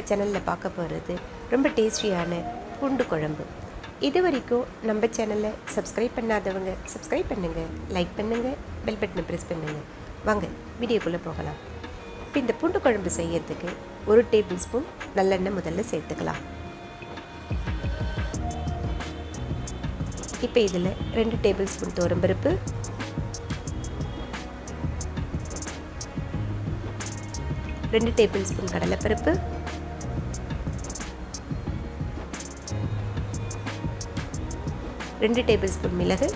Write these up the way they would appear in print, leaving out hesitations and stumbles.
சேனலில் பார்க்க போகிறது ரொம்ப டேஸ்டியான பூண்டு குழம்பு. இது வரைக்கும் நம்ம சேனலை சப்ஸ்கிரைப் பண்ணாதவங்க சப்ஸ்கிரைப் பண்ணுங்கள், லைக் பண்ணுங்கள், பெல் பட்டனை ப்ரெஸ் பண்ணுங்கள். வாங்க வீடியோக்குள்ளே போகலாம். இப்போ இந்த பூண்டு குழம்பு செய்யறதுக்கு 1 டேபிள் ஸ்பூன் நல்லெண்ணெய் முதல்ல சேர்த்துக்கலாம். இப்போ இதில் 2 டேபிள் ஸ்பூன் துவரம்பருப்பு, 2 டேபிள் ஸ்பூன் கடலைப்பருப்பு, 2 டேபிள் ஸ்பூன் மிளகு,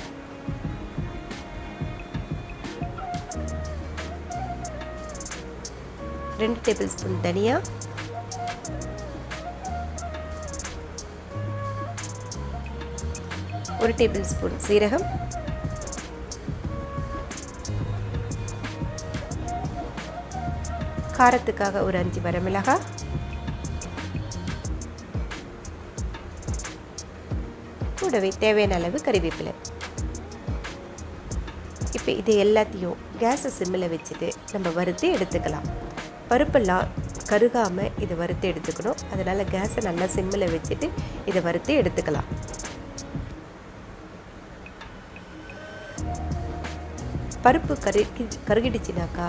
2 டேபிள் ஸ்பூன் தனியா, 1 டேபிள் ஸ்பூன் சீரகம், காரத்துக்காக ஒரு 5 வரமிளகாய், கூடவே தேவையான அளவு கறிவேப்பிலை. இப்போ இது எல்லாத்தையும் கேஸை சிம்மில் வச்சுட்டு நம்ம வறுத்து எடுத்துக்கலாம். பருப்பெல்லாம் கருகாமல் இதை வறுத்து எடுத்துக்கணும். அதனால் கேஸை நல்லா சிம்மில் வச்சுட்டு இதை வறுத்து எடுத்துக்கலாம். பருப்பு கருகிடுச்சுனாக்கா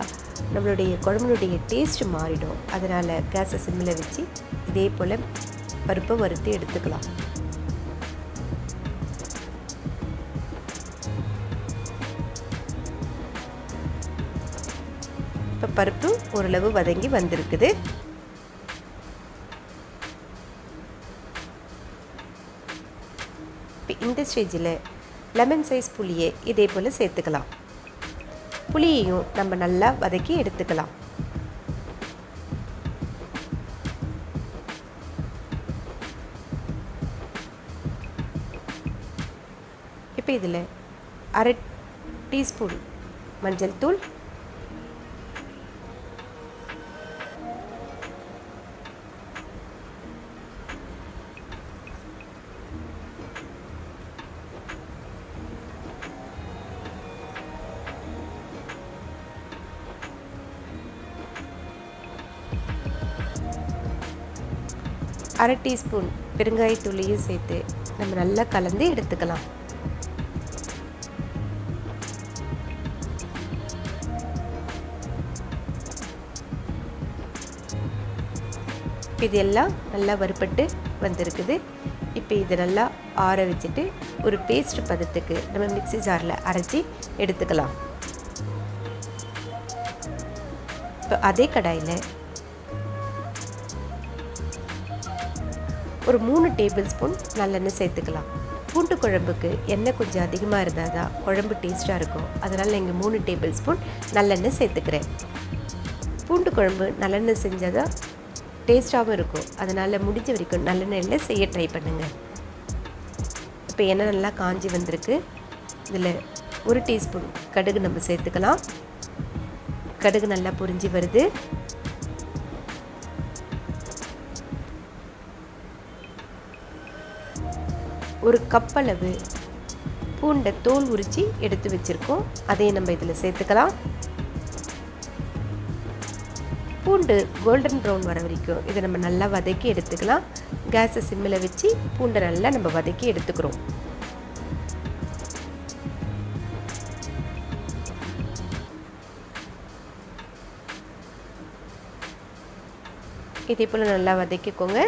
நம்மளுடைய குழம்புடைய டேஸ்ட் மாறிடும். அதனால் கேஸை சிம்மில் வச்சு இதே போல் பருப்பை வறுத்து எடுத்துக்கலாம். இப்போ பருப்பு ஓரளவு வதங்கி வந்திருக்குது. இப்போ இந்த ஸ்டேஜில் லெமன் சைஸ் புளியை இதே போல் சேர்த்துக்கலாம். புளியையும் நம்ம நல்லா வதக்கி எடுத்துக்கலாம். இப்போ இதில் 1/2 டீஸ்பூன் மஞ்சள் தூள், அரை டீஸ்பூன் பெருங்காயத்தூளையும் சேர்த்து நம்ம நல்லா கலந்து எடுத்துக்கலாம். இது எல்லாம் நல்லா வறுபட்டு வந்திருக்குது. இப்போ இது நல்லா ஆற வச்சுட்டு ஒரு பேஸ்ட் பதத்துக்கு நம்ம மிக்ஸி ஜாரில் அரைச்சி எடுத்துக்கலாம். இப்போ அதே கடாயில் ஒரு 3 டேபிள் ஸ்பூன் நல்லெண்ணெய் சேர்த்துக்கலாம். பூண்டு குழம்புக்கு எண்ணெய் கொஞ்சம் அதிகமாக இருந்தால் தான் குழம்பு டேஸ்ட்டாக இருக்கும். அதனால் இங்கே 3 டேபிள் ஸ்பூன் நல்லெண்ணெய் சேர்த்துக்கிறேன். பூண்டு குழம்பு நல்லெண்ணெய் செஞ்சால் தான் டேஸ்ட்டாகவும் இருக்கும். அதனால் முடிஞ்ச வரைக்கும் நல்லெண்ணெயில் செய்ய ட்ரை பண்ணுங்கள். இப்போ எண்ணெய் நல்லா காஞ்சி வந்திருக்கு. இதில் 1 டீஸ்பூன் கடுகு நம்ம சேர்த்துக்கலாம். கடுகு நல்லா பொரிஞ்சு வருது. ஒரு கப் அளவு பூண்டை தோல் உரித்து எடுத்து வச்சுருக்கோம். அதையும் நம்ம இதில் சேர்த்துக்கலாம். பூண்டு கோல்டன் ப்ரௌன் வர வரைக்கும் இதை நம்ம நல்லா வதக்கி எடுத்துக்கலாம். கேஸை சிம்மில் வச்சு பூண்டை நல்லா நம்ம வதக்கி எடுத்துக்கிறோம். இதே போல் நல்லா வதக்கிக்கோங்க.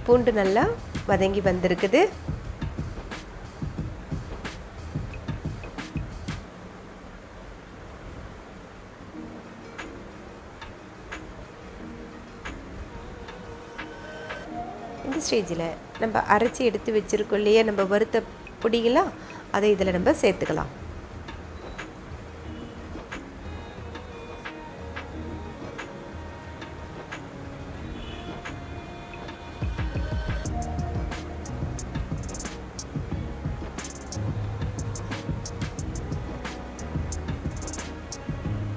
பூண்டு நல்லா வதங்கி வந்திருக்குது. இந்த ஸ்டேஜில் நம்ம அரைச்சி எடுத்து வச்சுருக்கோம் இல்லையா நம்ம வறுத்த பொடிகளாம், அதை இதில் நம்ம சேர்த்துக்கலாம்.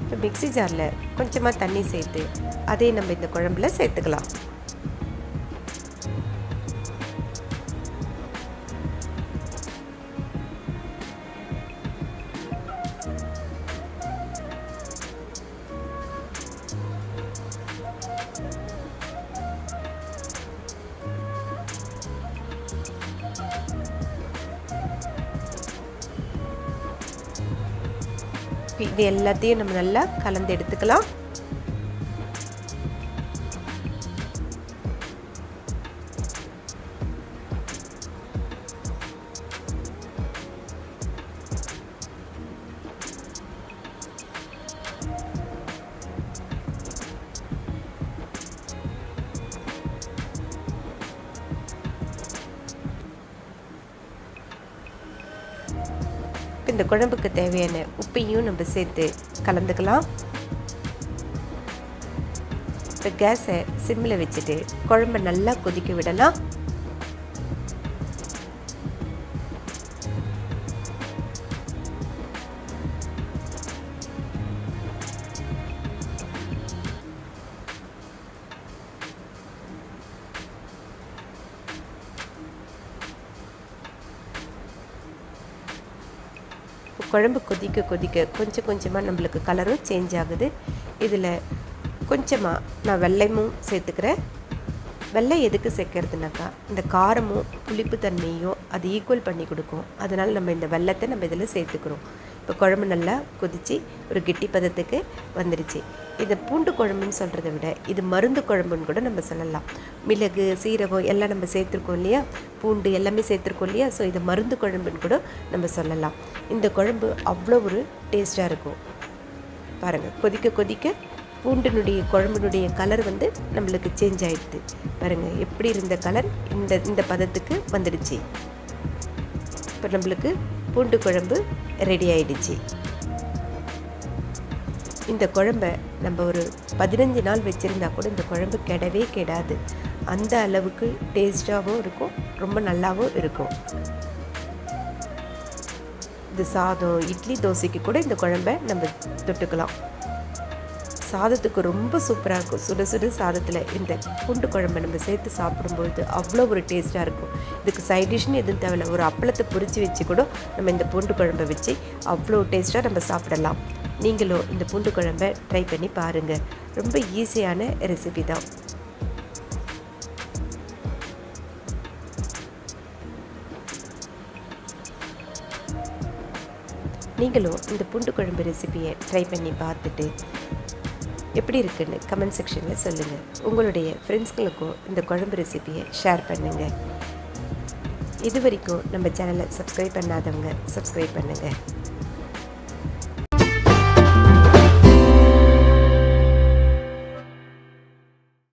இப்போ மிக்ஸி ஜாரில் கொஞ்சமாக தண்ணி சேர்த்து அதையும் நம்ம இந்த குழம்புல சேர்த்துக்கலாம். இது எல்லாத்தையும் நம்ம நல்லா கலந்து எடுத்துக்கலாம். இந்த குழம்புக்கு தேவையான உப்பையும் நம்ம சேர்த்து கலந்துக்கலாம். இப்போ கேஸை சிம்மில் வச்சுட்டு குழம்பை நல்லா கொதிக்க விடலாம். குழம்பு கொதிக்க கொதிக்க கொஞ்சம் கொஞ்சமாக நம்மளுக்கு கலரும் சேஞ்ச் ஆகுது. இதில் கொஞ்சமாக நான் வெல்லமும் சேர்த்துக்கிறேன். வெல்லம் எதுக்கு சேர்க்கறதுனாக்கா இந்த காரமும் புளிப்பு தன்மையும் அது ஈக்குவல் பண்ணி கொடுக்கும். அதனால் நம்ம இந்த வெல்லத்தை நம்ம இதில் சேர்த்துக்கிறோம். இப்போ குழம்பு நல்லா கொதித்து ஒரு கெட்டி பதத்துக்கு வந்துடுச்சு. இந்த பூண்டு குழம்புன்னு சொல்கிறத விட இது மருந்து குழம்புன்னு கூட நம்ம சொல்லலாம். மிளகு, சீரகம் எல்லாம் நம்ம சேர்த்துருக்கோம் இல்லையா, பூண்டு எல்லாமே சேர்த்துருக்கோம் இல்லையா. ஸோ இது மருந்து குழம்புன்னு கூட நம்ம சொல்லலாம். இந்த குழம்பு அவ்வளோ ஒரு டேஸ்ட்டாக இருக்கும். பாருங்கள், கொதிக்க கொதிக்க பூண்டினுடைய குழம்பினுடைய கலர் வந்து நம்மளுக்கு சேஞ்ச் ஆகிடுது. பாருங்கள், எப்படி இருந்த கலர் இந்த பதத்துக்கு வந்துடுச்சு. இப்போ நம்மளுக்கு பூண்டு குழம்பு ரெடி ஆகிடுச்சு. இந்த குழம்பை நம்ம ஒரு 15 நாள் வச்சுருந்தா கூட இந்த குழம்பு கெடவே கெடாது. அந்த அளவுக்கு டேஸ்ட்டாகவும் இருக்கும், ரொம்ப நல்லாவும் இருக்கும். இது சாதம், இட்லி, தோசைக்கு கூட இந்த குழம்பை நம்ம தொட்டுக்கலாம். சாதத்துக்கு ரொம்ப சூப்பராக இருக்கும். சுட சுட சாதத்தில் இந்த பூண்டு குழம்பை நம்ம சேர்த்து சாப்பிடும்பொழுது அவ்வளோ ஒரு டேஸ்ட்டாக இருக்கும். இதுக்கு சைட் டிஷ்னு எதுவும் தேவையில்ல, ஒரு அப்பளத்தை பொரித்து வச்சு கூட நம்ம இந்த பூண்டு குழம்பை வச்சு அவ்வளோ டேஸ்ட்டாக நம்ம சாப்பிடலாம். நீங்களும் இந்த பூண்டு குழம்பை ட்ரை பண்ணி பாருங்கள். ரொம்ப ஈஸியான ரெசிபி தான். நீங்களும் இந்த பூண்டு குழம்பு ரெசிபியை ட்ரை பண்ணி பார்த்துட்டு எப்படி இருக்குன்னு கமெண்ட் செக்ஷனில் சொல்லுங்கள். உங்களுடைய ஃப்ரெண்ட்ஸ்களுக்கும் இந்த குழம்பு ரெசிபியை ஷேர் பண்ணுங்கள். இது வரைக்கும் நம்ம சேனலை சப்ஸ்கிரைப் பண்ணாதவங்க சப்ஸ்கிரைப் பண்ணுங்கள்.